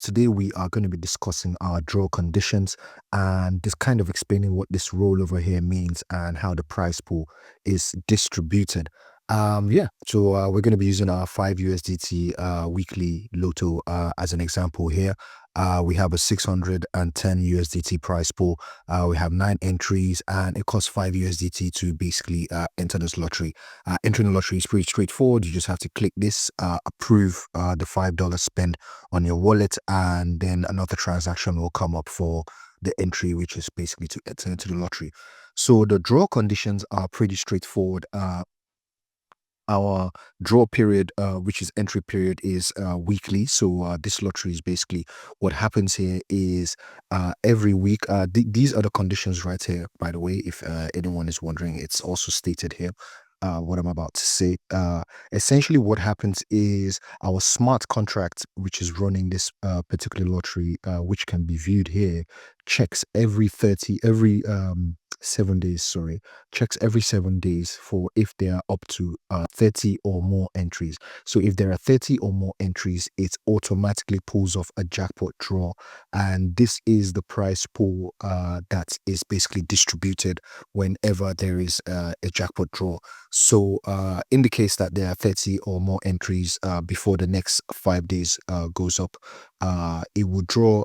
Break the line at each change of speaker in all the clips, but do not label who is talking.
today we are going to be discussing our draw conditions and just kind of explaining what this rollover here means and how the prize pool is distributed. So we're going to be using our 5 USDT weekly lotto as an example here. We have a 610 USDT prize pool. We have 9 entries and it costs 5 USDT to basically enter this lottery. Entering the lottery is pretty straightforward. You just have to click this, approve the $5 spend on your wallet, and then another transaction will come up for the entry, which is basically to enter into the lottery. So the draw conditions are pretty straightforward. Our draw period, which is entry period, is weekly. So this lottery is basically what happens here is every week. These are the conditions right here, by the way, if anyone is wondering. It's also stated here. What I'm about to say. Essentially, what happens is our smart contract, which is running this particular lottery, which can be viewed here, checks every 7 days. Sorry, checks every 7 days for if they are up to 30 or more entries. So if there are 30 or more entries, it automatically pulls off a jackpot draw, and this is the prize pool that is basically distributed whenever there is a jackpot draw. So in the case that there are 30 or more entries before the next 5 days goes up, it would draw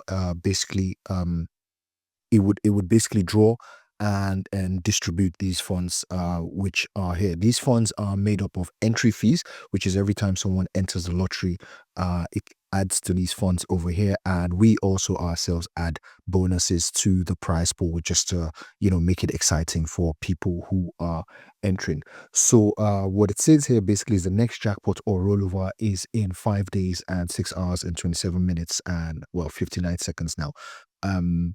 it would basically draw and distribute these funds, which are here. These funds are made up of entry fees, which is every time someone enters the lottery, it adds to these funds over here, and we also ourselves add bonuses to the prize pool just to make it exciting for people who are entering. So what it says here basically is the next jackpot or rollover is in 5 days and 6 hours and 27 minutes and 59 seconds now. um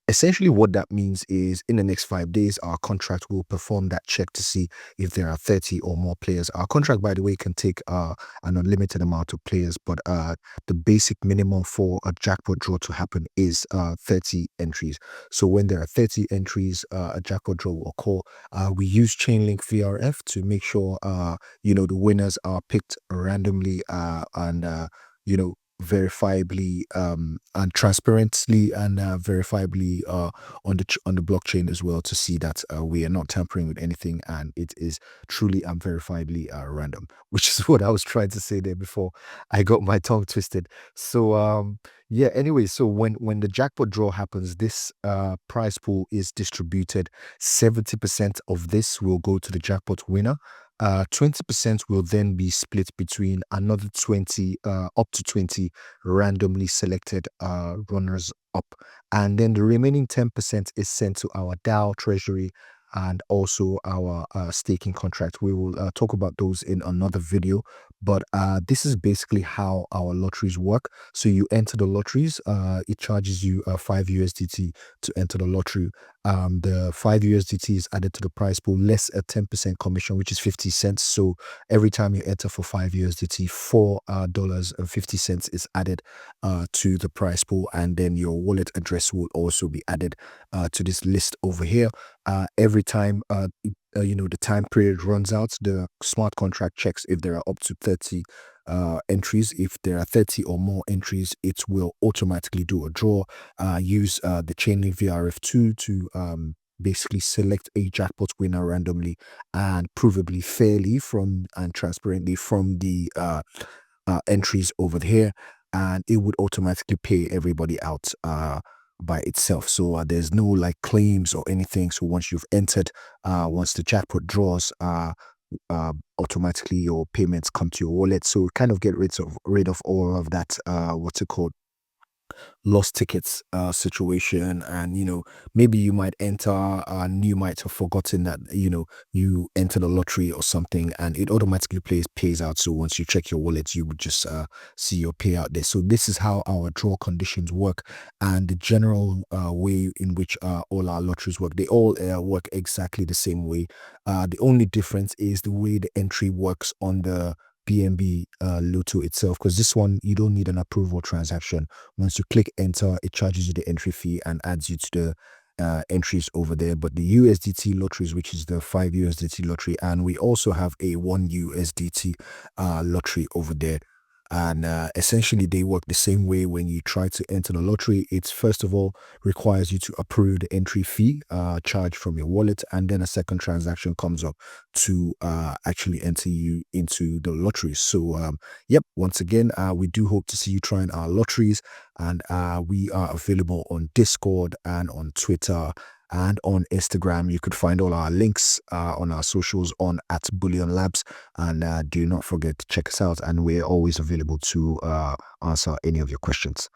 Essentially, what that means is in the next 5 days, our contract will perform that check to see if there are 30 or more players. Our contract, by the way, can take an unlimited amount of players, but the basic minimum for a jackpot draw to happen is 30 entries. So when there are 30 entries, a jackpot draw will occur. We use Chainlink VRF to make sure the winners are picked randomly and verifiably and transparently and verifiably on the blockchain as well, to see that we are not tampering with anything and it is truly and verifiably random, which is what I was trying to say there before I got my tongue twisted. So anyway, so when the jackpot draw happens, this prize pool is distributed. 70% of this will go to the jackpot winner. 20% will then be split between another 20, up to 20 randomly selected runners up. And then the remaining 10% is sent to our DAO treasury and also our staking contract. We will talk about those in another video, but this is basically how our lotteries work. So you enter the lotteries, it charges you 5 USDT to enter the lottery. The 5 USDT is added to the prize pool, less a 10% commission, which is 50 cents. So every time you enter for 5 USDT, $4.50 is added to the prize pool, and then your wallet address will also be added to this list over here. Every time the time period runs out, the smart contract checks if there are up to 30 entries. If there are 30 or more entries, it will automatically do a draw. Use the Chainlink VRF2 to basically select a jackpot winner randomly and provably fairly and transparently from the entries over here, and it would automatically pay everybody out by itself. So there's no like claims or anything. So once you've entered, once the jackpot draws, automatically your payments come to your wallet. So kind of get rid of all of that what's it called, lost tickets situation. And maybe you might enter and you might have forgotten that you entered a lottery or something, and it automatically pays out. So once you check your wallet, you would just see your payout there. So this is how our draw conditions work, and the general way in which all our lotteries work. They all work exactly the same way. The only difference is the way the entry works on the BNB Lotto itself, because this one you don't need an approval transaction. Once you click enter, it charges you the entry fee and adds you to the entries over there. But the USDT lotteries, which is the 5 USDT lottery, and we also have a 1 USDT lottery over there. And essentially, they work the same way. When you try to enter the lottery, it's first of all requires you to approve the entry fee charged from your wallet, and then a second transaction comes up to actually enter you into the lottery. So, yep, once again, we do hope to see you trying our lotteries, and we are available on Discord and on Twitter and on Instagram. You could find all our links on our socials on @Bullion Labs, and do not forget to check us out. And we're always available to answer any of your questions.